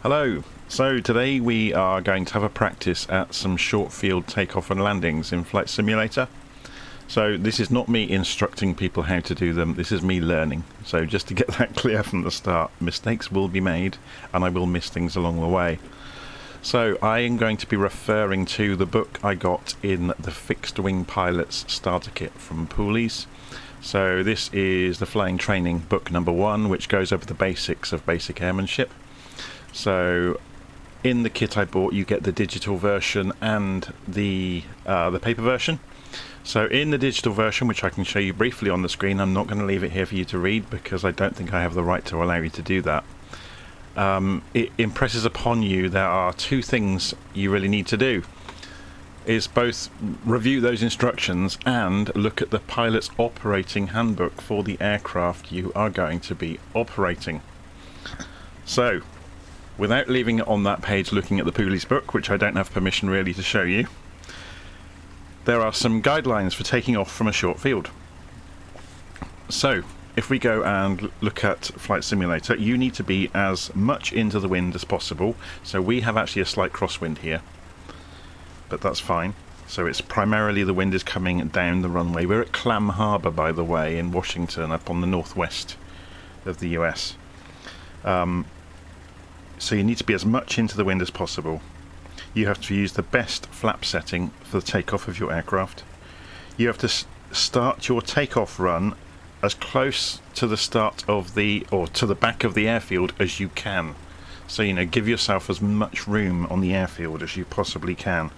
Hello, so today we are going to have a practice at some short field takeoff and landings in Flight Simulator. So this is not me instructing people how to do them, this is me learning. So just to get that clear from the start, mistakes will be made and I will miss things along the way. So I am going to be referring to the book I got in the Fixed Wing Pilot's Starter Kit from Poolies. So this is the flying training book number 1, which goes over the basics of basic airmanship. So in the kit I bought you get the digital version and the paper version. So in the digital version, which I can show you briefly on the screen, I'm not going to leave it here for you to read because I don't think I have the right to allow you to do that. It impresses upon you there are two things you really need to do. Is both review those instructions and look at the pilot's operating handbook for the aircraft you are going to be operating. So without leaving it on that page looking at the Poolies book, which I don't have permission really to show you, there are some guidelines for taking off from a short field. So if we go and look at Flight Simulator, you need to be as much into the wind as possible. So we have actually a slight crosswind here, but that's fine. So it's primarily the wind is coming down the runway. We're at Clam Harbor, by the way, in Washington, up on the northwest of the US. So you need to be as much into the wind as possible. You have to use the best flap setting for the takeoff of your aircraft. You have to start your takeoff run as close to the start of to the back of the airfield as you can. So, give yourself as much room on the airfield as you possibly can.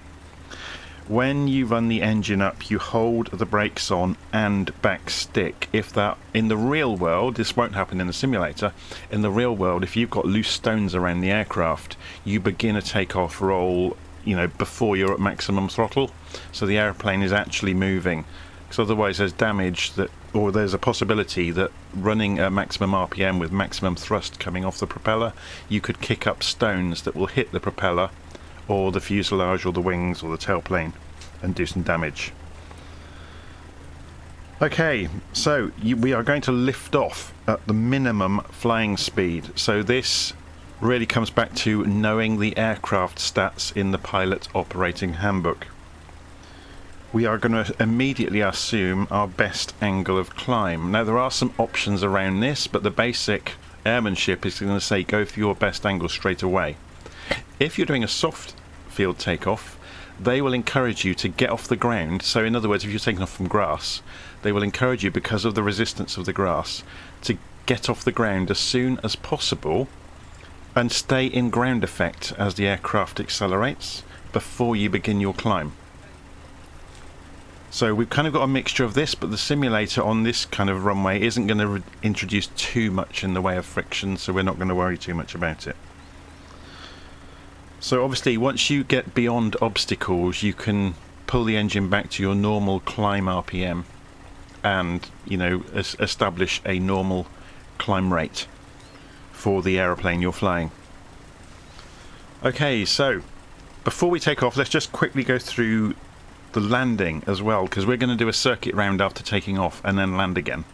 When you run the engine up, you hold the brakes on and back stick. If that, in the real world, this won't happen in the simulator, in the real world, if you've got loose stones around the aircraft, you begin a takeoff roll, before you're at maximum throttle, so the airplane is actually moving. Because otherwise there's damage or there's a possibility that running at maximum RPM with maximum thrust coming off the propeller, you could kick up stones that will hit the propeller or the fuselage or the wings or the tailplane and do some damage. Okay, so we are going to lift off at the minimum flying speed. So this really comes back to knowing the aircraft stats in the pilot operating handbook. We are going to immediately assume our best angle of climb. Now there are some options around this, but the basic airmanship is going to say go for your best angle straight away. If you're doing a soft field takeoff, they will encourage you to get off the ground. So in other words, if you're taking off from grass, they will encourage you, because of the resistance of the grass, to get off the ground as soon as possible and stay in ground effect as the aircraft accelerates before you begin your climb. So we've kind of got a mixture of this, but the simulator on this kind of runway isn't going to introduce too much in the way of friction, so we're not going to worry too much about it. So obviously once you get beyond obstacles, you can pull the engine back to your normal climb RPM and establish a normal climb rate for the aeroplane you're flying. Okay, so before we take off, let's just quickly go through the landing as well, because we're going to do a circuit round after taking off and then land again.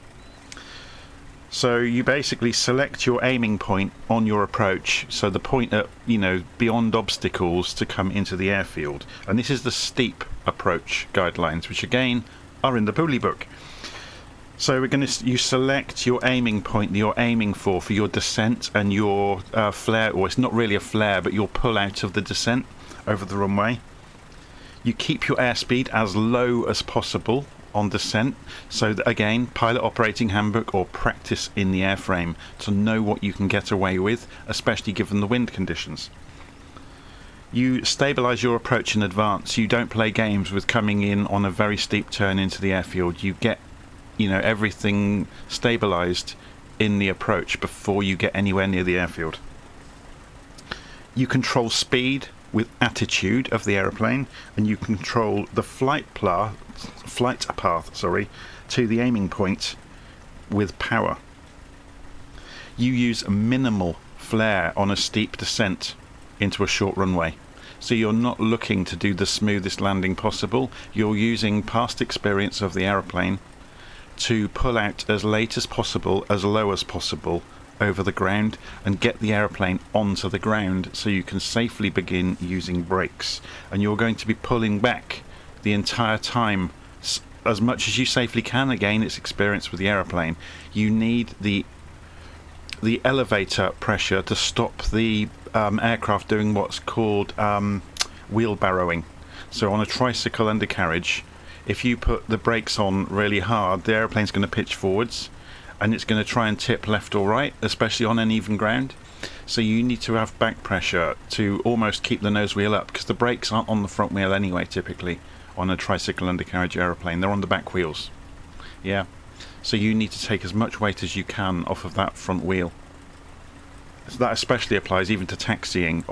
So you basically select your aiming point on your approach, so the point at beyond obstacles to come into the airfield, and this is the steep approach guidelines, which again are in the Poolie book. So you select your aiming point that you're aiming for your descent and your flare, or it's not really a flare, but your pull out of the descent over the runway. You keep your airspeed as low as possible on descent, so that, again, pilot operating handbook or practice in the airframe to know what you can get away with, especially given the wind conditions. You stabilize your approach in advance. You don't play games with coming in on a very steep turn into the airfield. You get everything stabilized in the approach before you get anywhere near the airfield. You control speed with attitude of the aeroplane, and you control the flight path to the aiming point with power. You use minimal flare on a steep descent into a short runway, so you're not looking to do the smoothest landing possible. You're using past experience of the aeroplane to pull out as late as possible, as low as possible over the ground and get the aeroplane onto the ground so you can safely begin using brakes. And you're going to be pulling back the entire time as much as you safely can. Again, it's experience with the aeroplane. You need the elevator pressure to stop the aircraft doing what's called wheelbarrowing. So on a tricycle undercarriage, if you put the brakes on really hard, the aeroplane's going to pitch forwards and it's going to try and tip left or right, especially on uneven ground. So you need to have back pressure to almost keep the nose wheel up, because the brakes aren't on the front wheel anyway, typically on a tricycle undercarriage aeroplane. They're on the back wheels. Yeah. So you need to take as much weight as you can off of that front wheel. So that especially applies even to taxiing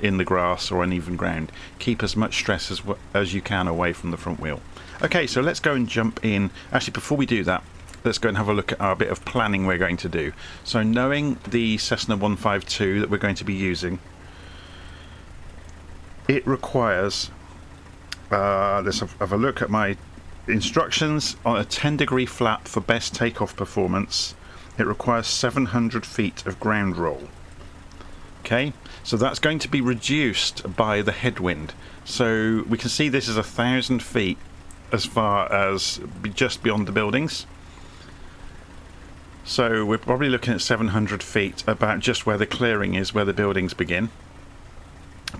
in the grass or uneven ground. Keep as much stress as you can away from the front wheel. Okay, so let's go and jump in. Actually, before we do that, let's go and have a look at our bit of planning we're going to do. So knowing the Cessna 152 that we're going to be using, it requires, let's have a look at my instructions. On a 10-degree flap for best takeoff performance, it requires 700 feet of ground roll. Okay, so that's going to be reduced by the headwind. So we can see this is 1,000 feet as far as just beyond the buildings. So we're probably looking at 700 feet, about just where the clearing is, where the buildings begin.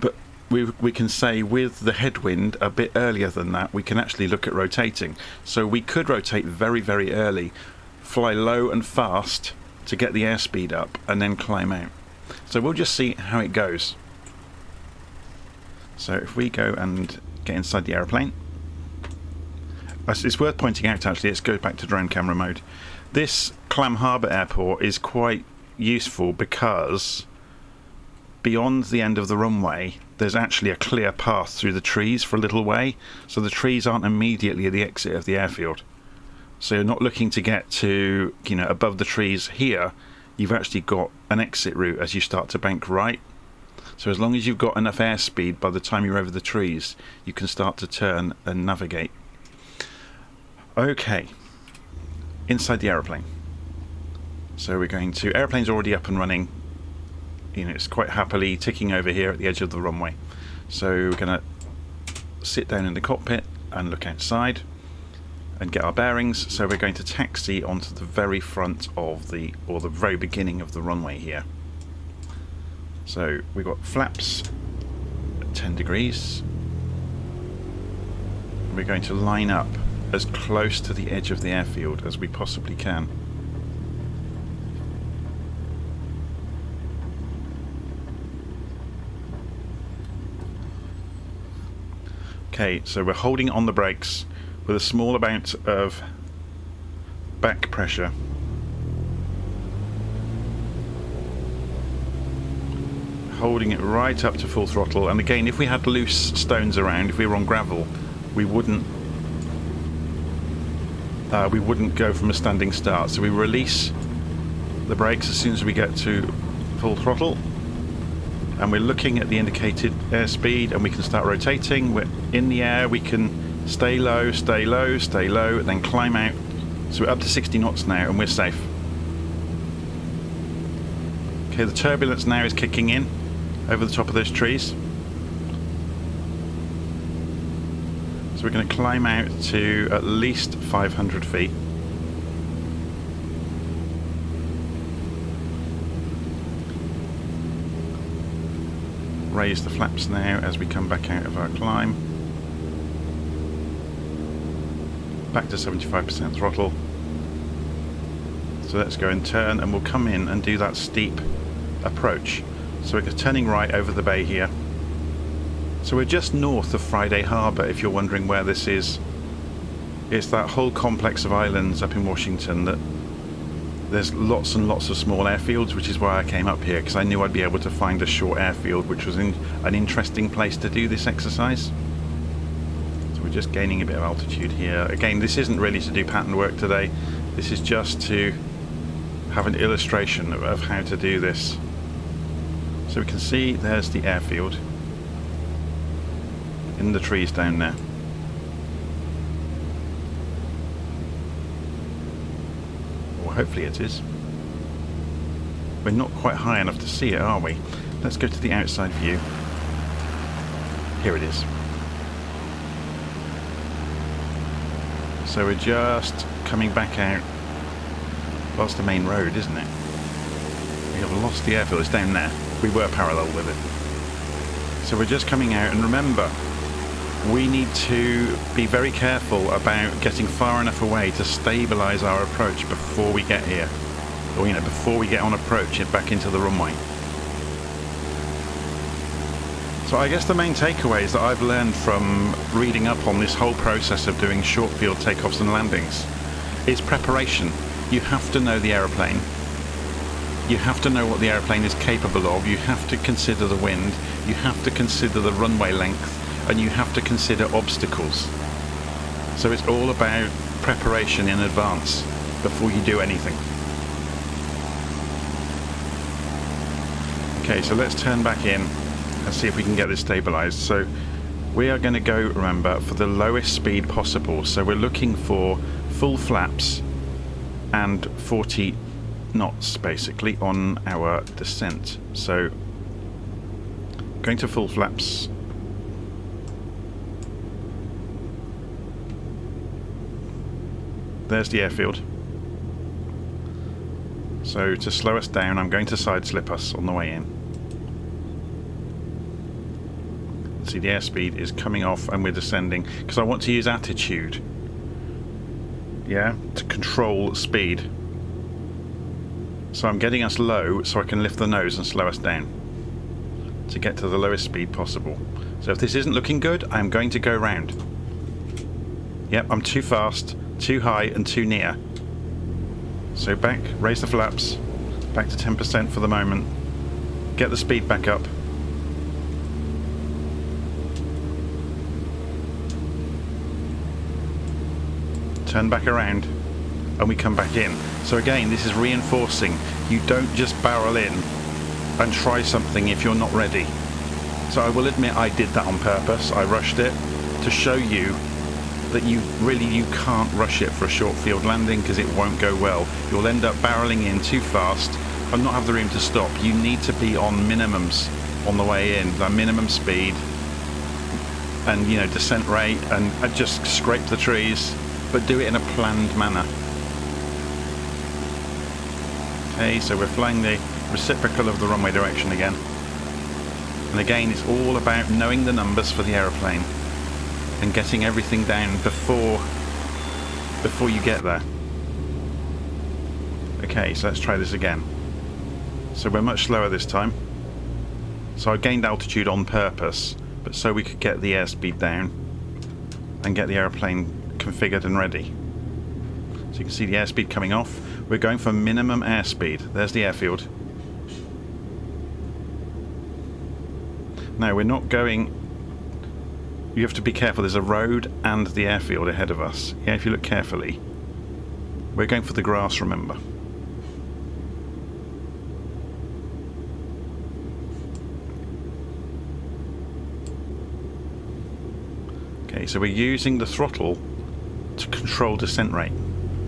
But we can say with the headwind a bit earlier than that, we can actually look at rotating. So we could rotate very, very early, fly low and fast to get the airspeed up, and then climb out. So we'll just see how it goes. So if we go and get inside the aeroplane, it's worth pointing out actually, let's go back to drone camera mode. This Clam Harbor airport is quite useful because beyond the end of the runway there's actually a clear path through the trees for a little way, so the trees aren't immediately at the exit of the airfield. So you're not looking to get to, above the trees here. You've actually got an exit route as you start to bank right. So as long as you've got enough airspeed, by the time you're over the trees, you can start to turn and navigate. Okay, inside the aeroplane. So we're going to, airplane's already up and running. It's quite happily ticking over here at the edge of the runway. So we're going to sit down in the cockpit and look outside and get our bearings. So we're going to taxi onto the very front of the very beginning of the runway here. So we've got flaps at 10 degrees. We're going to line up as close to the edge of the airfield as we possibly can. Okay, so we're holding on the brakes with a small amount of back pressure. Holding it right up to full throttle, and again, if we had loose stones around, if we were on gravel, we wouldn't go from a standing start. So we release the brakes as soon as we get to full throttle, and we're looking at the indicated airspeed, and we can start rotating. We're in the air, we can stay low, stay low, stay low, and then climb out. So we're up to 60 knots now, and we're safe. Okay, the turbulence now is kicking in over the top of those trees. So we're going to climb out to at least 500 feet. Raise the flaps now as we come back out of our climb. Back to 75% throttle. So let's go and turn, and we'll come in and do that steep approach. So we're turning right over the bay here. So we're just north of Friday Harbor, if you're wondering where this is. It's that whole complex of islands up in Washington that there's lots and lots of small airfields, which is why I came up here, because I knew I'd be able to find a short airfield, which was an interesting place to do this exercise. So we're just gaining a bit of altitude here. Again, this isn't really to do pattern work today. This is just to have an illustration of how to do this. So we can see there's the airfield in the trees down there. Or hopefully it is. We're not quite high enough to see it, are we? Let's go to the outside view. Here it is. So we're just coming back out. Well, that's the main road, isn't it? We have lost the airfield. It's down there. We were parallel with it. So we're just coming out, and remember, we need to be very careful about getting far enough away to stabilise our approach before we get here. Or, before we get on approach it back into the runway. So I guess the main takeaways that I've learned from reading up on this whole process of doing short field takeoffs and landings is preparation. You have to know the aeroplane. You have to know what the aeroplane is capable of. You have to consider the wind. You have to consider the runway length. And you have to consider obstacles. So it's all about preparation in advance before you do anything. Okay, so let's turn back in and see if we can get this stabilized. So we are going to go, remember, for the lowest speed possible. So we're looking for full flaps and 40 knots basically on our descent. So going to full flaps. There's the airfield. So to slow us down, I'm going to side slip us on the way in. See, the airspeed is coming off and we're descending because I want to use attitude, yeah, to control speed. So I'm getting us low so I can lift the nose and slow us down to get to the lowest speed possible. So if this isn't looking good, I'm going to go round. Yep, I'm too fast, too high and too near. So back, raise the flaps, back to 10% for the moment, get the speed back up. Turn back around and we come back in. So again, this is reinforcing. You don't just barrel in and try something if you're not ready. So I will admit I did that on purpose. I rushed it to show you that you can't rush it for a short field landing because it won't go well. You'll end up barreling in too fast and not have the room to stop. You need to be on minimums on the way in, like minimum speed and descent rate, and just scrape the trees, but do it in a planned manner. Okay, so we're flying the reciprocal of the runway direction again. And again, it's all about knowing the numbers for the aeroplane and getting everything down before you get there. Okay, so let's try this again. So we're much slower this time. So I gained altitude on purpose, but so we could get the airspeed down and get the aeroplane configured and ready. So you can see the airspeed coming off. We're going for minimum airspeed. There's the airfield. Now we're not going, you have to be careful, there's a road and the airfield ahead of us. Yeah, if you look carefully. We're going for the grass, remember. Okay, so we're using the throttle to control descent rate.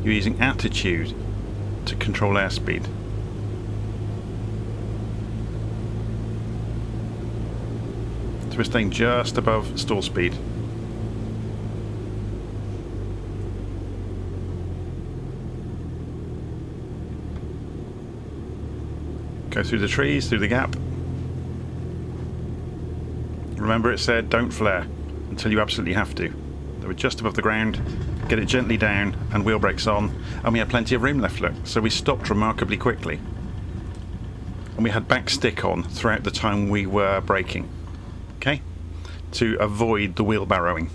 You're using attitude to control airspeed. So we're staying just above stall speed. Go through the trees, through the gap. Remember, it said don't flare until you absolutely have to. So we're just above the ground, get it gently down and wheel brakes on, and we had plenty of room left, look. So we stopped remarkably quickly. And we had back stick on throughout the time we were braking, okay, to avoid the wheelbarrowing.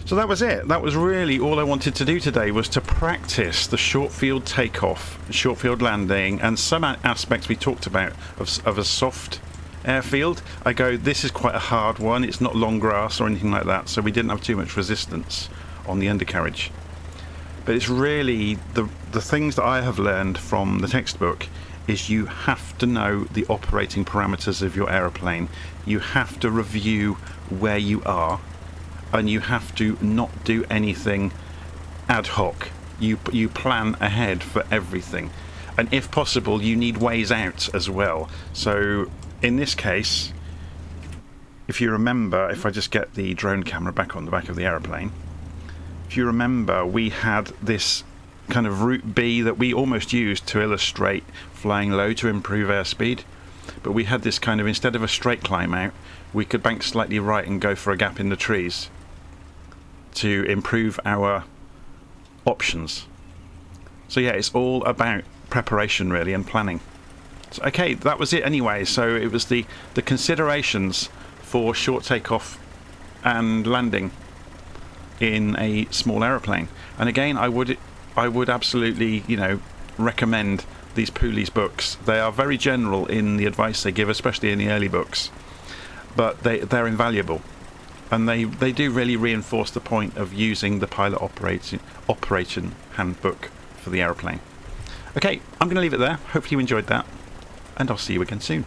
So that was it. That was really all I wanted to do today, was to practice the short field takeoff, short field landing, and some aspects we talked about of a soft airfield. I go, this is quite a hard one. It's not long grass or anything like that, so we didn't have too much resistance on the undercarriage. But it's really the things that I have learned from the textbook is you have to know the operating parameters of your aeroplane. You have to review where you are, and you have to not do anything ad hoc. You plan ahead for everything. and if possible you need ways out as well. So in this case, if you remember, if I just get the drone camera back on the back of the aeroplane, if you remember, we had this kind of route B that we almost used to illustrate flying low to improve airspeed, but we had this kind of, instead of a straight climb out, we could bank slightly right and go for a gap in the trees to improve our options. So yeah, it's all about preparation really, and planning. So, okay, that was it anyway. So it was the considerations for short takeoff and landing in a small aeroplane. And again, I would absolutely, you know, recommend these Pooley's books. They are very general in the advice they give, especially in the early books, but they're invaluable, and they do really reinforce the point of using the pilot operation handbook for the aeroplane. Okay, I'm going to leave it there. Hopefully you enjoyed that, and I'll see you again soon.